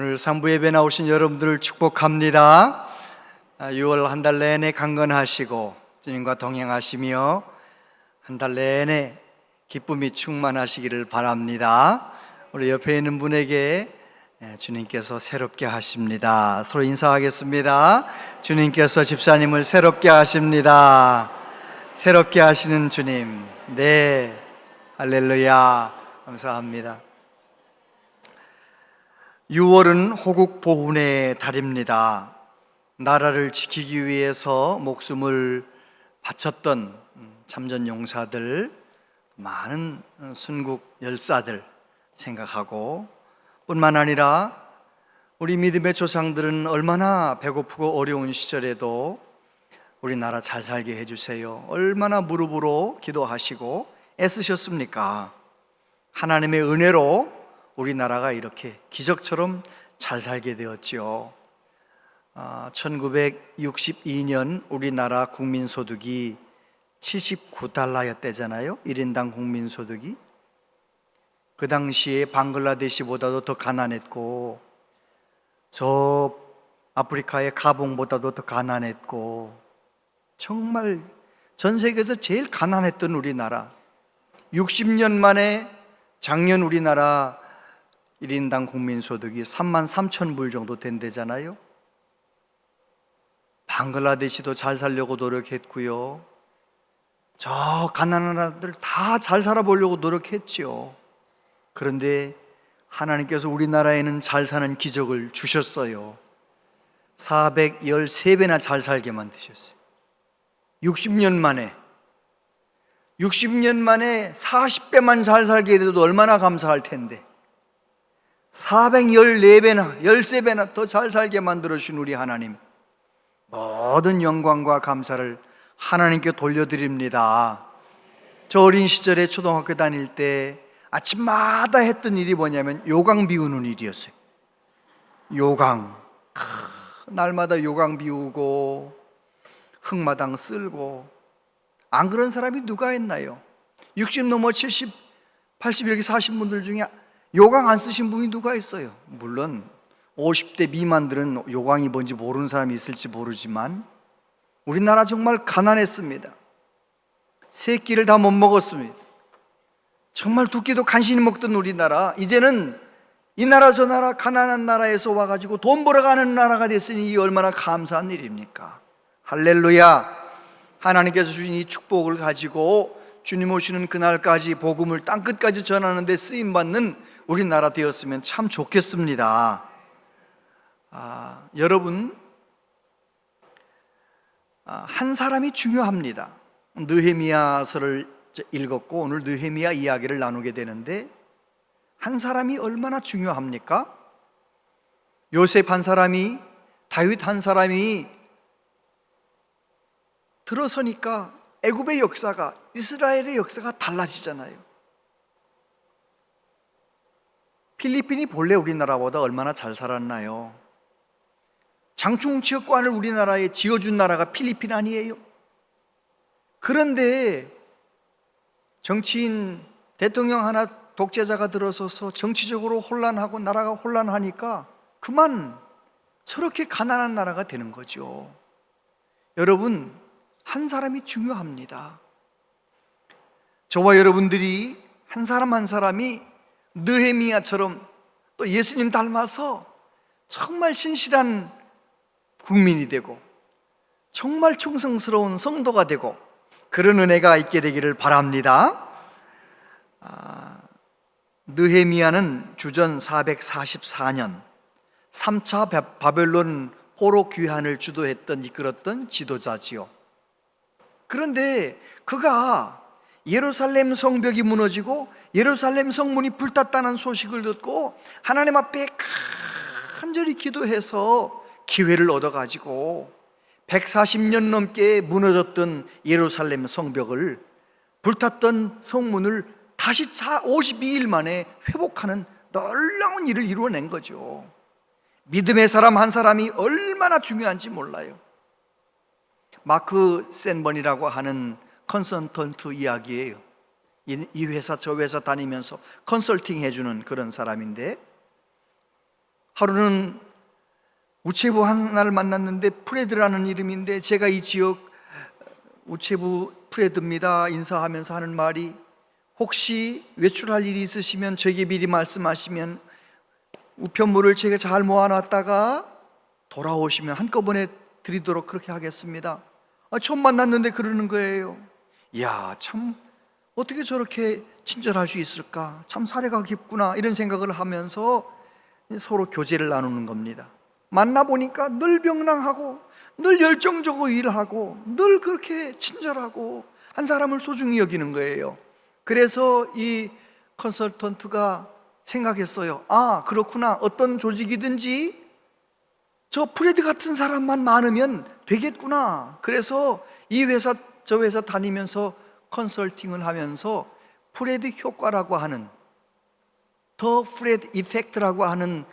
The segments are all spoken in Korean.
오늘 3부 예배 나오신 여러분들을 축복합니다. 6월 한 달 내내 강건하시고 주님과 동행하시며 한 달 내내 기쁨이 충만하시기를 바랍니다. 우리 옆에 있는 분에게 주님께서 새롭게 하십니다. 서로 인사하겠습니다. 주님께서 집사님을 새롭게 하십니다. 새롭게 하시는 주님, 네, 할렐루야, 감사합니다. 6월은 호국 보훈의 달입니다. 나라를 지키기 위해서 목숨을 바쳤던 참전 용사들, 많은 순국 열사들 생각하고, 뿐만 아니라 우리 믿음의 조상들은 얼마나 배고프고 어려운 시절에도 우리나라 잘 살게 해주세요, 얼마나 무릎으로 기도하시고 애쓰셨습니까? 하나님의 은혜로 우리나라가 이렇게 기적처럼 잘 살게 되었죠. 1962년 우리나라 국민소득이 79달러였대잖아요. 1인당 국민소득이. 그 당시에 방글라데시보다도 더 가난했고, 저 아프리카의 가봉보다도 더 가난했고, 정말 전 세계에서 제일 가난했던 우리나라. 60년 만에 작년 우리나라 1인당 국민소득이 33,000불 정도 된대잖아요. 방글라데시도 잘 살려고 노력했고요, 저 가난한 나라들 다 잘 살아보려고 노력했죠. 그런데 하나님께서 우리나라에는 잘 사는 기적을 주셨어요. 413배나 잘 살게 만드셨어요. 60년 만에 40배만 잘 살게 돼도 얼마나 감사할 텐데, 414배나 13배나 더 잘 살게 만들어주신 우리 하나님, 모든 영광과 감사를 하나님께 돌려드립니다. 저 어린 시절에 초등학교 다닐 때 아침마다 했던 일이 뭐냐면 요강 비우는 일이었어요. 요강, 날마다 요강 비우고 흙마당 쓸고. 안 그런 사람이 누가 있나요? 60 넘어 70, 80 이렇게 사신 분들 중에 요강 안 쓰신 분이 누가 있어요? 물론 50대 미만들은 요강이 뭔지 모르는 사람이 있을지 모르지만 우리나라 정말 가난했습니다. 세 끼를 다 못 먹었습니다. 정말 두 끼도 간신히 먹던 우리나라, 이제는 이 나라 저 나라 가난한 나라에서 와가지고 돈 벌어가는 나라가 됐으니 이게 얼마나 감사한 일입니까? 할렐루야. 하나님께서 주신 이 축복을 가지고 주님 오시는 그날까지 복음을 땅끝까지 전하는 데 쓰임받는 우리나라 되었으면 참 좋겠습니다. 여러분, 한 사람이 중요합니다. 느헤미야서를 읽었고 오늘 느헤미야 이야기를 나누게 되는데, 한 사람이 얼마나 중요합니까? 요셉 한 사람이, 다윗 한 사람이 들어서니까 애굽의 역사가, 이스라엘의 역사가 달라지잖아요. 필리핀이 본래 우리나라보다 얼마나 잘 살았나요? 장충체육관을 우리나라에 지어준 나라가 필리핀 아니에요? 그런데 정치인, 대통령 하나 독재자가 들어서서 정치적으로 혼란하고 나라가 혼란하니까 그만 저렇게 가난한 나라가 되는 거죠. 여러분, 한 사람이 중요합니다. 저와 여러분들이 한 사람 한 사람이 느헤미야처럼 또 예수님 닮아서 정말 신실한 국민이 되고 정말 충성스러운 성도가 되고 그런 은혜가 있게 되기를 바랍니다. 느헤미야는 주전 444년 3차 바벨론 포로 귀환을 주도했던, 이끌었던 지도자지요. 그런데 그가 예루살렘 성벽이 무너지고 예루살렘 성문이 불탔다는 소식을 듣고 하나님 앞에 간절히 기도해서 기회를 얻어가지고 140년 넘게 무너졌던 예루살렘 성벽을, 불탔던 성문을 다시 52일 만에 회복하는 놀라운 일을 이루어낸 거죠. 믿음의 사람 한 사람이 얼마나 중요한지 몰라요. 마크 샌번이라고 하는 컨설턴트 이야기예요. 이 회사 저 회사 다니면서 컨설팅 해주는 그런 사람인데, 하루는 우체부 하나를 만났는데 프레드라는 이름인데, 제가 이 지역 우체부 프레드입니다 인사하면서 하는 말이, 혹시 외출할 일이 있으시면 저에게 미리 말씀하시면 우편물을 제가 잘 모아놨다가 돌아오시면 한꺼번에 드리도록 그렇게 하겠습니다. 처음 만났는데 그러는 거예요. 이야, 참 어떻게 저렇게 친절할 수 있을까, 참 사례가 깊구나, 이런 생각을 하면서 서로 교제를 나누는 겁니다. 만나보니까 늘 명랑하고 늘 열정적으로 일하고 늘 그렇게 친절하고 한 사람을 소중히 여기는 거예요. 그래서 이 컨설턴트가 생각했어요. 아, 그렇구나. 어떤 조직이든지 저 프레드 같은 사람만 많으면 되겠구나. 그래서 이 회사 저 회사 다니면서 컨설팅을 하면서 프레드 효과라고 하는, 더 프레드 이펙트라고 하는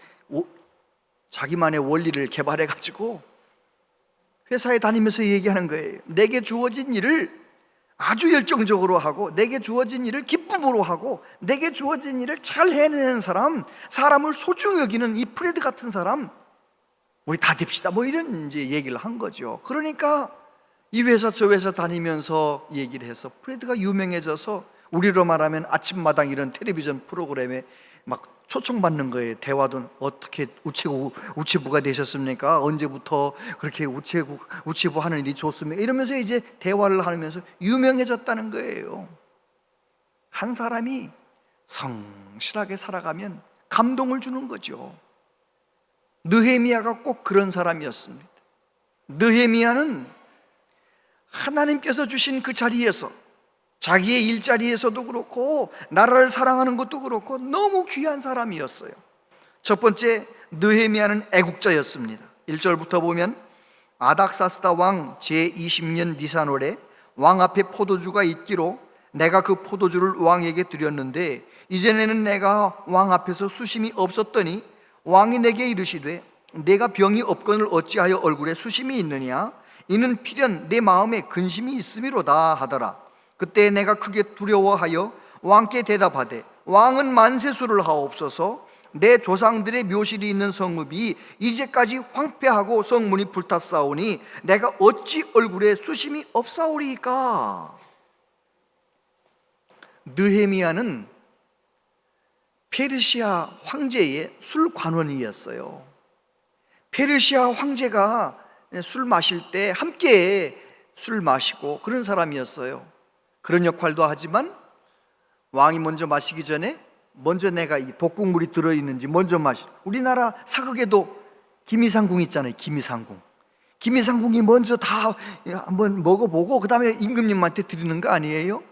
자기만의 원리를 개발해 가지고 회사에 다니면서 얘기하는 거예요. 내게 주어진 일을 아주 열정적으로 하고, 내게 주어진 일을 기쁨으로 하고, 내게 주어진 일을 잘 해내는 사람, 사람을 소중히 여기는 이 프레드 같은 사람, 우리 다 됩시다, 뭐 이런 이제 얘기를 한 거죠. 그러니까 이 회사 저 회사 다니면서 얘기를 해서 프레드가 유명해져서, 우리로 말하면 아침마당 이런 텔레비전 프로그램에 막 초청받는 거예요. 대화도 어떻게 우체부가 되셨습니까? 언제부터 그렇게 우체부 하는 일이 좋습니까? 이러면서 이제 대화를 하면서 유명해졌다는 거예요. 한 사람이 성실하게 살아가면 감동을 주는 거죠. 느헤미야가 꼭 그런 사람이었습니다. 느헤미야는 하나님께서 주신 그 자리에서, 자기의 일자리에서도 그렇고 나라를 사랑하는 것도 그렇고 너무 귀한 사람이었어요. 첫 번째, 느헤미야는 애국자였습니다. 1절부터 보면, 아닥사스다 왕 제20년 니산월에 왕 앞에 포도주가 있기로 내가 그 포도주를 왕에게 드렸는데, 이전에는 내가 왕 앞에서 수심이 없었더니 왕이 내게 이르시되, 내가 병이 없거늘 어찌하여 얼굴에 수심이 있느냐? 이는 필연 내 마음에 근심이 있음이로다 하더라. 그때 내가 크게 두려워하여 왕께 대답하되, 왕은 만세수를 하옵소서. 내 조상들의 묘실이 있는 성읍이 이제까지 황폐하고 성문이 불탔사오니 내가 어찌 얼굴에 수심이 없사오리까? 느헤미야는 페르시아 황제의 술 관원이었어요. 페르시아 황제가 술 마실 때 함께 술 마시고 그런 사람이었어요. 그런 역할도 하지만 왕이 먼저 마시기 전에 먼저 내가 이 독국물이 들어있는지 먼저 우리나라 사극에도 김이상궁 있잖아요. 김이상궁이 먼저 다 한번 먹어보고 그 다음에 임금님한테 드리는 거 아니에요?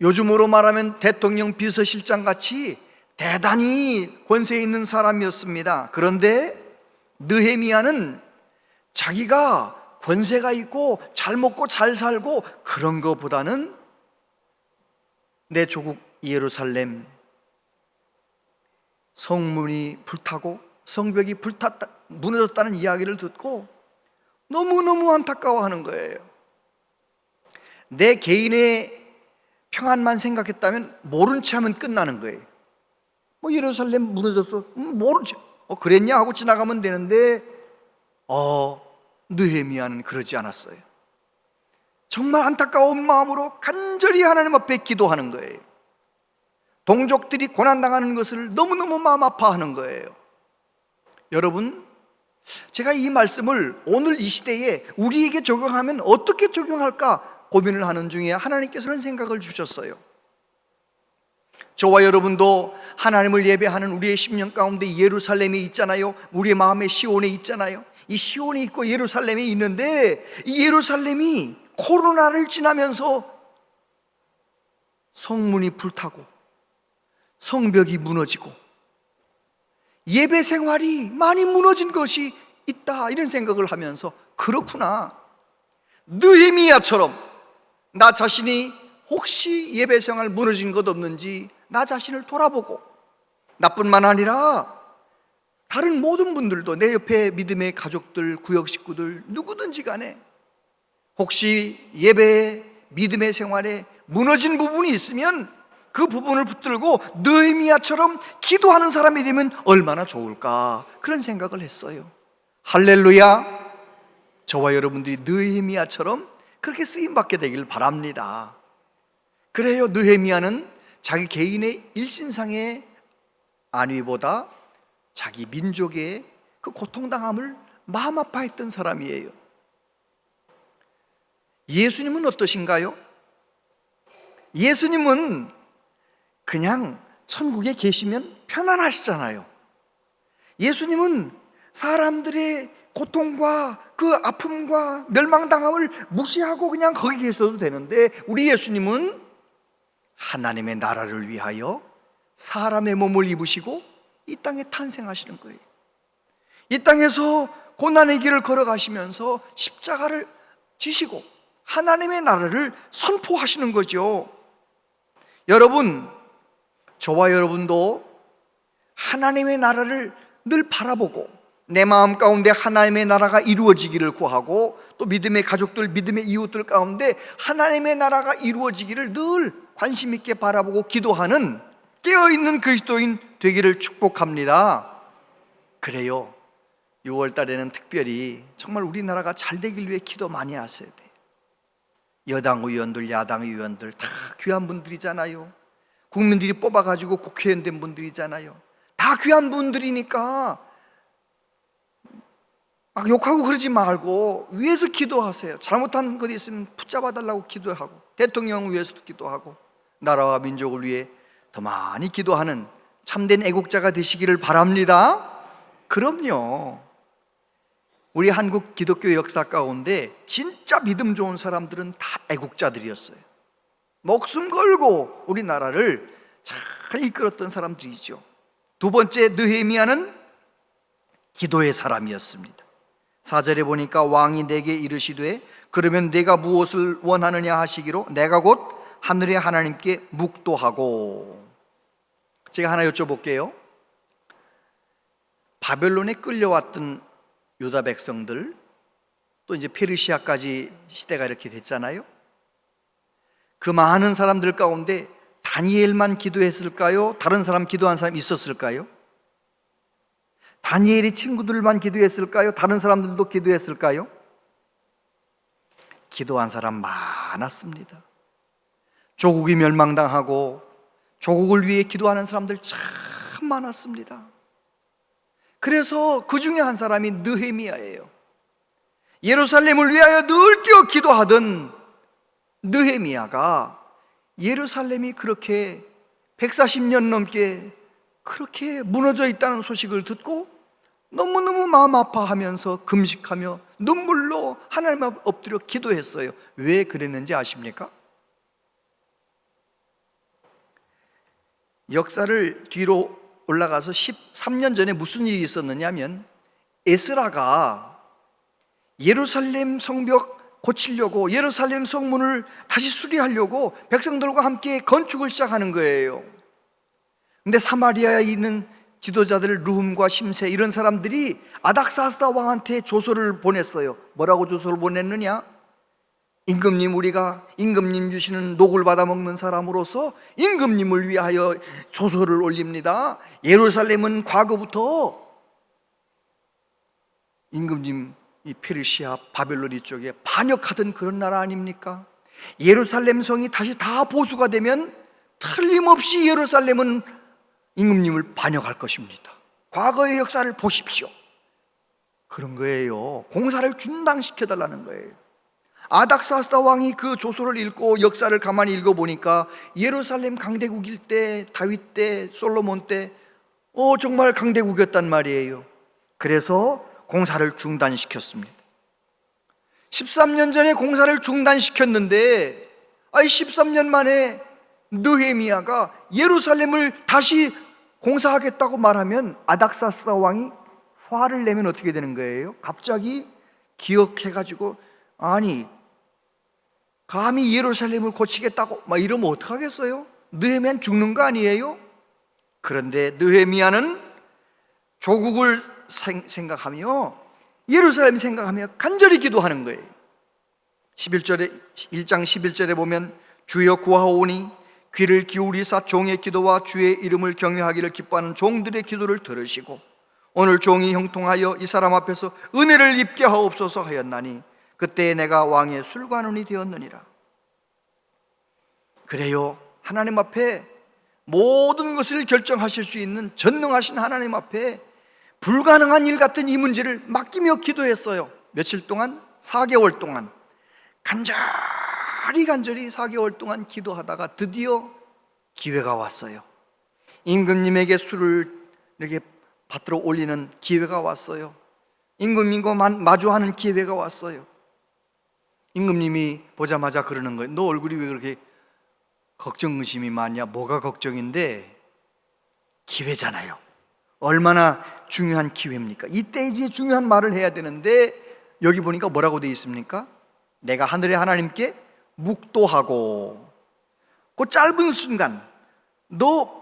요즘으로 말하면 대통령 비서실장 같이 대단히 권세 있는 사람이었습니다. 그런데 느헤미야는 자기가 권세가 있고 잘 먹고 잘 살고 그런 것보다는 내 조국 예루살렘 성문이 불타고 성벽이 무너졌다는 이야기를 듣고 너무너무 안타까워하는 거예요. 내 개인의 평안만 생각했다면 모른 채 하면 끝나는 거예요. 뭐 예루살렘 무너졌어, 모른 채 그랬냐 하고 지나가면 되는데 느헤미야는 그러지 않았어요. 정말 안타까운 마음으로 간절히 하나님 앞에 기도하는 거예요. 동족들이 고난당하는 것을 너무너무 마음 아파하는 거예요. 여러분, 제가 이 말씀을 오늘 이 시대에 우리에게 적용하면 어떻게 적용할까 고민을 하는 중에 하나님께서는 생각을 주셨어요. 저와 여러분도 하나님을 예배하는 우리의 심령 가운데 예루살렘에 있잖아요. 우리의 마음에 시온에 있잖아요. 이 시온이 있고 예루살렘이 있는데, 이 예루살렘이 코로나를 지나면서 성문이 불타고 성벽이 무너지고 예배 생활이 많이 무너진 것이 있다, 이런 생각을 하면서 그렇구나, 느헤미야처럼 나 자신이 혹시 예배 생활 무너진 것 없는지 나 자신을 돌아보고, 나뿐만 아니라 다른 모든 분들도, 내 옆에 믿음의 가족들, 구역 식구들 누구든지 간에 혹시 예배에 믿음의 생활에 무너진 부분이 있으면 그 부분을 붙들고 느헤미야처럼 기도하는 사람이 되면 얼마나 좋을까, 그런 생각을 했어요. 할렐루야. 저와 여러분들이 느헤미야처럼 그렇게 쓰임받게 되길 바랍니다. 그래요. 느헤미야는 자기 개인의 일신상의 안위보다 자기 민족의 그 고통당함을 마음 아파했던 사람이에요. 예수님은 어떠신가요? 예수님은 그냥 천국에 계시면 편안하시잖아요. 예수님은 사람들의 고통과 그 아픔과 멸망당함을 무시하고 그냥 거기 계셔도 되는데, 우리 예수님은 하나님의 나라를 위하여 사람의 몸을 입으시고 이 땅에 탄생하시는 거예요. 이 땅에서 고난의 길을 걸어가시면서 십자가를 지시고 하나님의 나라를 선포하시는 거죠. 여러분, 저와 여러분도 하나님의 나라를 늘 바라보고 내 마음 가운데 하나님의 나라가 이루어지기를 구하고, 또 믿음의 가족들, 믿음의 이웃들 가운데 하나님의 나라가 이루어지기를 늘 관심 있게 바라보고 기도하는 깨어있는 그리스도인 되기를 축복합니다. 그래요. 6월 달에는 특별히 정말 우리나라가 잘 되길 위해 기도 많이 하셔야 돼요. 여당 의원들, 야당 의원들 다 귀한 분들이잖아요. 국민들이 뽑아가지고 국회의원 된 분들이잖아요. 다 귀한 분들이니까 막 욕하고 그러지 말고 위에서 기도하세요. 잘못한 것 있으면 붙잡아달라고 기도하고, 대통령 위해서도 기도하고, 나라와 민족을 위해 더 많이 기도하는 참된 애국자가 되시기를 바랍니다. 그럼요. 우리 한국 기독교 역사 가운데 진짜 믿음 좋은 사람들은 다 애국자들이었어요. 목숨 걸고 우리나라를 잘 이끌었던 사람들이죠. 두 번째, 느헤미야는 기도의 사람이었습니다. 4절에 보니까 왕이 내게 이르시되 그러면 내가 무엇을 원하느냐 하시기로 내가 곧 하늘의 하나님께 묵도하고. 제가 하나 여쭤볼게요. 바벨론에 끌려왔던 유다 백성들, 또 이제 페르시아까지 시대가 이렇게 됐잖아요. 그 많은 사람들 가운데 다니엘만 기도했을까요? 다른 사람 기도한 사람 있었을까요? 다니엘의 친구들만 기도했을까요? 다른 사람들도 기도했을까요? 기도한 사람 많았습니다. 조국이 멸망당하고 조국을 위해 기도하는 사람들 참 많았습니다. 그래서 그 중에 한 사람이 느헤미야예요. 예루살렘을 위하여 늘 끼어 기도하던 느헤미야가 예루살렘이 그렇게 140년 넘게 그렇게 무너져 있다는 소식을 듣고 너무너무 마음 아파하면서 금식하며 눈물로 하나님 앞에 엎드려 기도했어요. 왜 그랬는지 아십니까? 역사를 뒤로 올라가서 13년 전에 무슨 일이 있었느냐면, 에스라가 예루살렘 성벽 고치려고, 예루살렘 성문을 다시 수리하려고 백성들과 함께 건축을 시작하는 거예요. 근데 사마리아에 있는 지도자들 르훔과 심세, 이런 사람들이 아닥사스다 왕한테 조서를 보냈어요. 뭐라고 조서를 보냈느냐? 임금님, 우리가 임금님 주시는 녹을 받아 먹는 사람으로서 임금님을 위하여 조서를 올립니다. 예루살렘은 과거부터 임금님 이 페르시아 바벨론 이쪽에 반역하던 그런 나라 아닙니까? 예루살렘 성이 다시 다 보수가 되면 틀림없이 예루살렘은 임금님을 반역할 것입니다. 과거의 역사를 보십시오. 그런 거예요. 공사를 중단시켜달라는 거예요. 아닥사스다 왕이 그 조서를 읽고 역사를 가만히 읽어보니까 예루살렘 강대국일 때, 다윗 때, 솔로몬 때 정말 강대국이었단 말이에요. 그래서 공사를 중단시켰습니다. 13년 전에 공사를 중단시켰는데 13년 만에 느헤미야가 예루살렘을 다시 공사하겠다고 말하면 아닥사스다 왕이 화를 내면 어떻게 되는 거예요? 갑자기 기억해가지고, 아니 감히 예루살렘을 고치겠다고 막 이러면 어떡하겠어요? 느헤미야는 죽는 거 아니에요? 그런데 느헤미야는 조국을 생각하며 예루살렘 생각하며 간절히 기도하는 거예요. 1장 11절에 보면 주여 구하오니 귀를 기울이사 종의 기도와 주의 이름을 경외하기를 기뻐하는 종들의 기도를 들으시고 오늘 종이 형통하여 이 사람 앞에서 은혜를 입게 하옵소서 하였나니 그때 내가 왕의 술관원이 되었느니라. 그래요, 하나님 앞에 모든 것을 결정하실 수 있는 전능하신 하나님 앞에 불가능한 일 같은 이 문제를 맡기며 기도했어요. 며칠 동안? 4개월 동안 간절히 4개월 동안 기도하다가 드디어 기회가 왔어요. 임금님에게 술을 이렇게 받들어 올리는 기회가 왔어요. 임금님과 마주하는 기회가 왔어요. 임금님이 보자마자 그러는 거예요. 너 얼굴이 왜 그렇게 걱정 의심이 많냐? 뭐가 걱정인데? 기회잖아요. 얼마나 중요한 기회입니까? 이때 이제 중요한 말을 해야 되는데 여기 보니까 뭐라고 되어 있습니까? 내가 하늘의 하나님께 묵도하고, 그 짧은 순간 너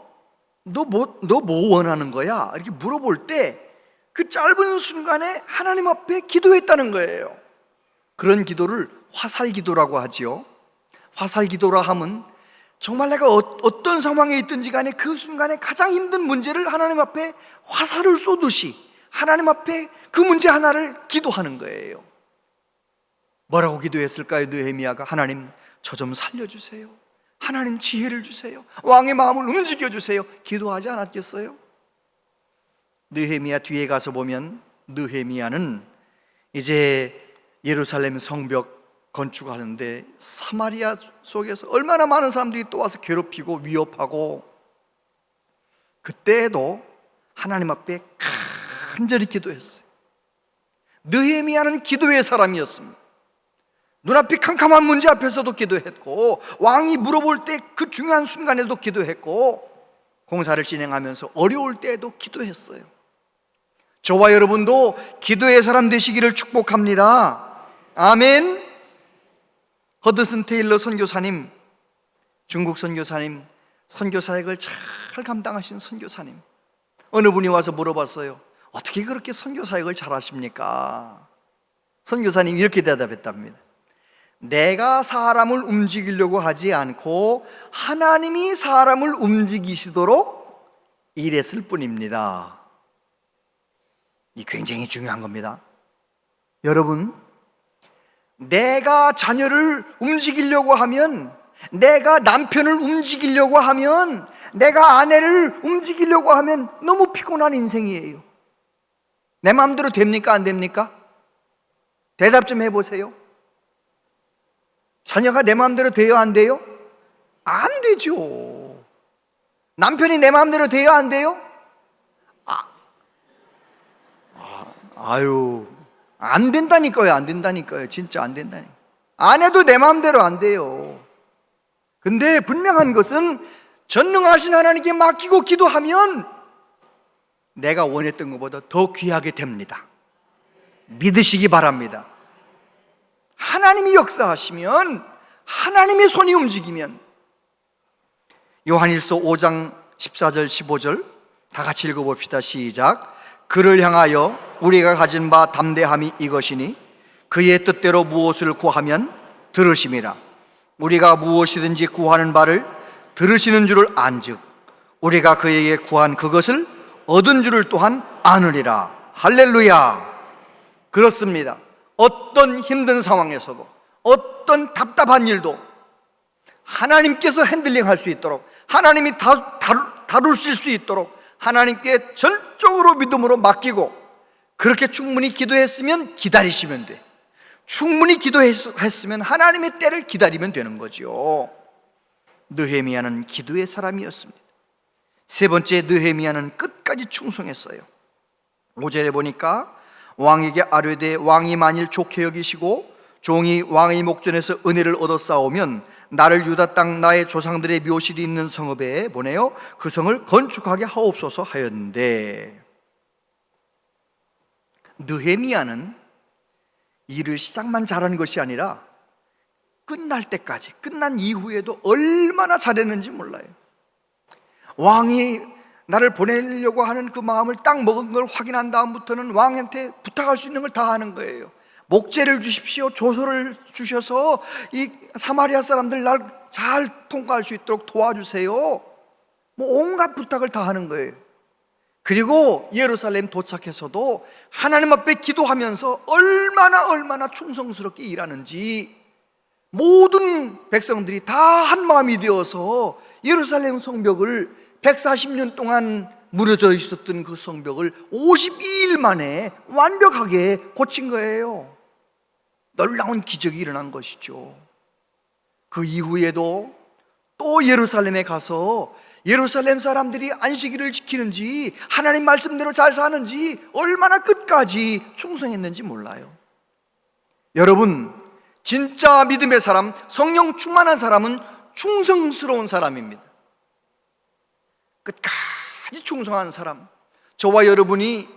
뭐 원하는 거야? 이렇게 물어볼 때 그 짧은 순간에 하나님 앞에 기도했다는 거예요. 그런 기도를 화살기도라고 하지요. 화살기도라 함은 정말 내가 어떤 상황에 있든지 간에 그 순간에 가장 힘든 문제를 하나님 앞에 화살을 쏘듯이 하나님 앞에 그 문제 하나를 기도하는 거예요. 뭐라고 기도했을까요? 느헤미야가 하나님 저 좀 살려주세요. 하나님 지혜를 주세요. 왕의 마음을 움직여주세요. 기도하지 않았겠어요? 느헤미야 뒤에 가서 보면 느헤미야는 이제 예루살렘 성벽 건축하는데 사마리아 속에서 얼마나 많은 사람들이 또 와서 괴롭히고 위협하고, 그때에도 하나님 앞에 간절히 기도했어요. 느헤미야는 기도의 사람이었습니다. 눈앞이 캄캄한 문제 앞에서도 기도했고, 왕이 물어볼 때 그 중요한 순간에도 기도했고, 공사를 진행하면서 어려울 때에도 기도했어요. 저와 여러분도 기도의 사람 되시기를 축복합니다. 아멘. 허드슨 테일러 선교사님, 중국 선교사님, 선교사역을 잘 감당하신 선교사님, 어느 분이 와서 물어봤어요. 어떻게 그렇게 선교사역을 잘 하십니까? 선교사님이 이렇게 대답했답니다. 내가 사람을 움직이려고 하지 않고 하나님이 사람을 움직이시도록 일했을 뿐입니다. 이 굉장히 중요한 겁니다. 여러분, 내가 자녀를 움직이려고 하면, 내가 남편을 움직이려고 하면, 내가 아내를 움직이려고 하면 너무 피곤한 인생이에요. 내 마음대로 됩니까? 안 됩니까? 대답 좀 해보세요. 자녀가 내 마음대로 돼요? 안 돼요? 안 되죠. 남편이 내 마음대로 돼요? 안 돼요? 안 된다니까요. 안 된다니까요. 진짜 안 된다니까요. 아내도 내 마음대로 안 돼요. 근데 분명한 것은 전능하신 하나님께 맡기고 기도하면 내가 원했던 것보다 더 귀하게 됩니다. 믿으시기 바랍니다. 하나님이 역사하시면, 하나님의 손이 움직이면, 요한일서 5장 14절 15절 다 같이 읽어봅시다. 시작. 그를 향하여 우리가 가진 바 담대함이 이것이니 그의 뜻대로 무엇을 구하면 들으심이라. 우리가 무엇이든지 구하는 바를 들으시는 줄을 안즉 우리가 그에게 구한 그것을 얻은 줄을 또한 아느니라. 할렐루야. 그렇습니다. 어떤 힘든 상황에서도, 어떤 답답한 일도 하나님께서 핸들링 할 수 있도록, 하나님이 다루실 수 있도록 하나님께 전적으로 믿음으로 맡기고, 그렇게 충분히 기도했으면 기다리시면 돼. 충분히 기도했으면 하나님의 때를 기다리면 되는 거죠. 느헤미야는 기도의 사람이었습니다. 세 번째, 느헤미야는 끝까지 충성했어요. 5절에 보니까 왕에게 아뢰되 왕이 만일 좋게 여기시고 종이 왕의 목전에서 은혜를 얻어 싸우면 나를 유다 땅 나의 조상들의 묘실이 있는 성읍에 보내어 그 성을 건축하게 하옵소서 하였는데, 느헤미야는 일을 시작만 잘한 것이 아니라 끝날 때까지, 끝난 이후에도 얼마나 잘했는지 몰라요. 왕이 나를 보내려고 하는 그 마음을 딱 먹은 걸 확인한 다음부터는 왕한테 부탁할 수 있는 걸 다 하는 거예요. 목재를 주십시오. 조소를 주셔서 이 사마리아 사람들 날 잘 통과할 수 있도록 도와주세요. 뭐 온갖 부탁을 다 하는 거예요. 그리고 예루살렘 도착해서도 하나님 앞에 기도하면서 얼마나 충성스럽게 일하는지 모든 백성들이 다 한 마음이 되어서 예루살렘 성벽을 140년 동안 무너져 있었던 그 성벽을 52일 만에 완벽하게 고친 거예요. 놀라운 기적이 일어난 것이죠. 그 이후에도 또 예루살렘에 가서 예루살렘 사람들이 안식일을 지키는지 하나님 말씀대로 잘 사는지 얼마나 끝까지 충성했는지 몰라요. 여러분, 진짜 믿음의 사람, 성령 충만한 사람은 충성스러운 사람입니다. 끝까지 충성하는 사람, 저와 여러분이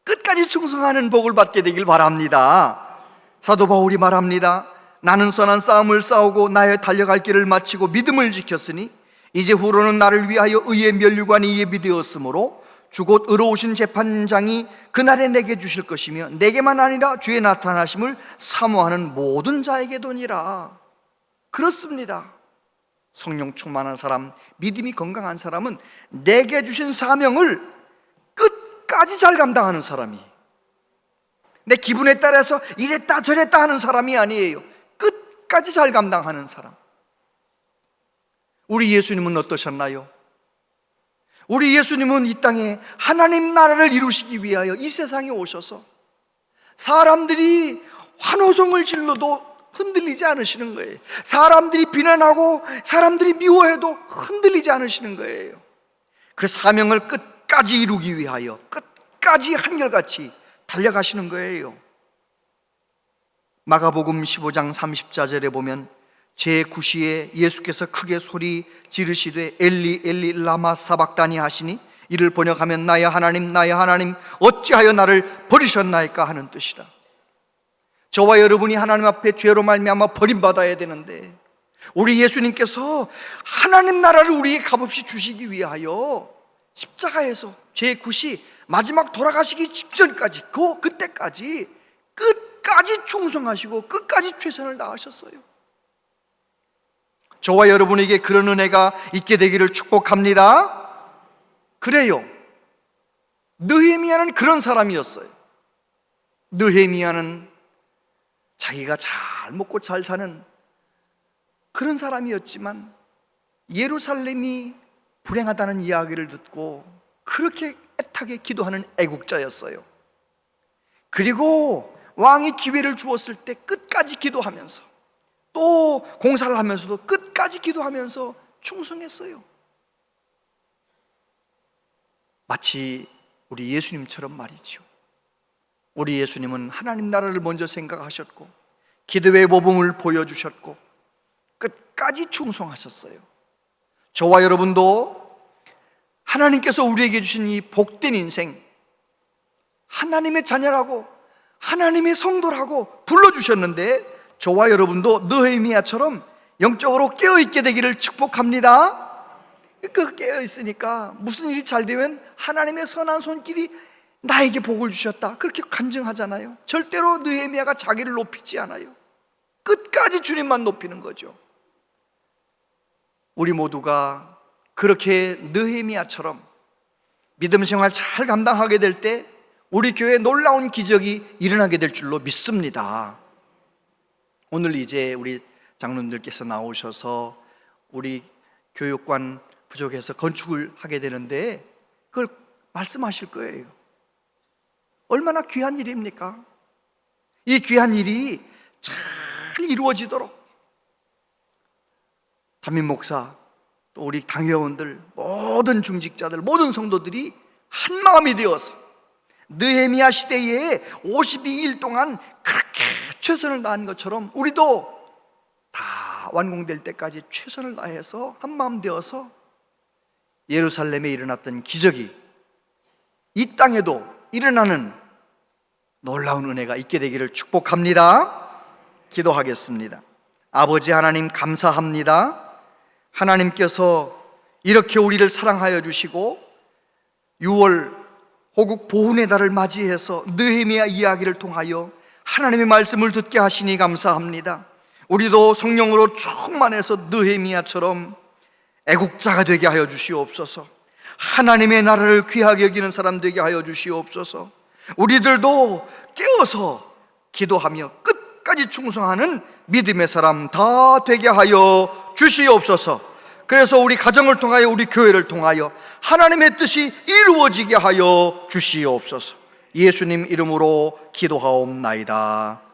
끝까지 충성하는 복을 받게 되길 바랍니다. 사도 바울이 말합니다. 나는 선한 싸움을 싸우고 나의 달려갈 길을 마치고 믿음을 지켰으니 이제 후로는 나를 위하여 의의 면류관이 예비되었으므로 주곧 의로우신 재판장이 그날에 내게 주실 것이며 내게만 아니라 주의 나타나심을 사모하는 모든 자에게도니라. 그렇습니다. 성령 충만한 사람, 믿음이 건강한 사람은 내게 주신 사명을 끝까지 잘 감당하는 사람이, 내 기분에 따라서 이랬다 저랬다 하는 사람이 아니에요. 끝까지 잘 감당하는 사람. 우리 예수님은 어떠셨나요? 우리 예수님은 이 땅에 하나님 나라를 이루시기 위하여 이 세상에 오셔서 사람들이 환호성을 질러도 흔들리지 않으시는 거예요. 사람들이 비난하고 사람들이 미워해도 흔들리지 않으시는 거예요. 그 사명을 끝까지 이루기 위하여 끝까지 한결같이 달려가시는 거예요. 마가복음 15장 30절에 보면 제9시에 예수께서 크게 소리 지르시되 엘리 엘리 라마 사박다니 하시니 이를 번역하면 나의 하나님 어찌하여 나를 버리셨나이까 하는 뜻이라. 저와 여러분이 하나님 앞에 죄로 말미암아 버림받아야 되는데 우리 예수님께서 하나님 나라를 우리에게 값없이 주시기 위하여 십자가에서 제9시 마지막 돌아가시기 직전까지 그때까지 끝까지 충성하시고 끝까지 최선을 다하셨어요. 저와 여러분에게 그런 은혜가 있게 되기를 축복합니다. 그래요. 느헤미야는 그런 사람이었어요. 느헤미야는 자기가 잘 먹고 잘 사는 그런 사람이었지만 예루살렘이 불행하다는 이야기를 듣고 그렇게 애타게 기도하는 애국자였어요. 그리고 왕이 기회를 주었을 때 끝까지 기도하면서 또 공사를 하면서도 끝까지 기도하면서 충성했어요. 마치 우리 예수님처럼 말이죠. 우리 예수님은 하나님 나라를 먼저 생각하셨고 기도의 모범을 보여주셨고 끝까지 충성하셨어요. 저와 여러분도 하나님께서 우리에게 주신 이 복된 인생, 하나님의 자녀라고 하나님의 성도라고 불러주셨는데 저와 여러분도 느헤미야처럼 영적으로 깨어있게 되기를 축복합니다. 그 깨어있으니까 무슨 일이 잘 되면 하나님의 선한 손길이 나에게 복을 주셨다 그렇게 간증하잖아요. 절대로 느헤미야가 자기를 높이지 않아요. 끝까지 주님만 높이는 거죠. 우리 모두가 그렇게 느헤미야처럼 믿음 생활 잘 감당하게 될 때 우리 교회에 놀라운 기적이 일어나게 될 줄로 믿습니다. 오늘 이제 우리 장로님들께서 나오셔서 우리 교육관 부족해서 건축을 하게 되는데 그걸 말씀하실 거예요. 얼마나 귀한 일입니까? 이 귀한 일이 잘 이루어지도록 담임 목사 또 우리 당회원들 모든 중직자들 모든 성도들이 한 마음이 되어서 느헤미야 시대에 52일 동안 그렇게 최선을 다한 것처럼 우리도 다 완공될 때까지 최선을 다해서 한 마음 되어서 예루살렘에 일어났던 기적이 이 땅에도 일어나는 놀라운 은혜가 있게 되기를 축복합니다. 기도하겠습니다. 아버지 하나님 감사합니다. 하나님께서 이렇게 우리를 사랑하여 주시고 6월 호국 보훈의 달을 맞이해서 느헤미야 이야기를 통하여 하나님의 말씀을 듣게 하시니 감사합니다. 우리도 성령으로 충만해서 느헤미야처럼 애국자가 되게 하여 주시옵소서. 하나님의 나라를 귀하게 여기는 사람 되게 하여 주시옵소서. 우리들도 깨어서 기도하며 끝까지 충성하는 믿음의 사람 다 되게 하여 주시옵소서. 그래서 우리 가정을 통하여, 우리 교회를 통하여 하나님의 뜻이 이루어지게 하여 주시옵소서. 예수님 이름으로 기도하옵나이다.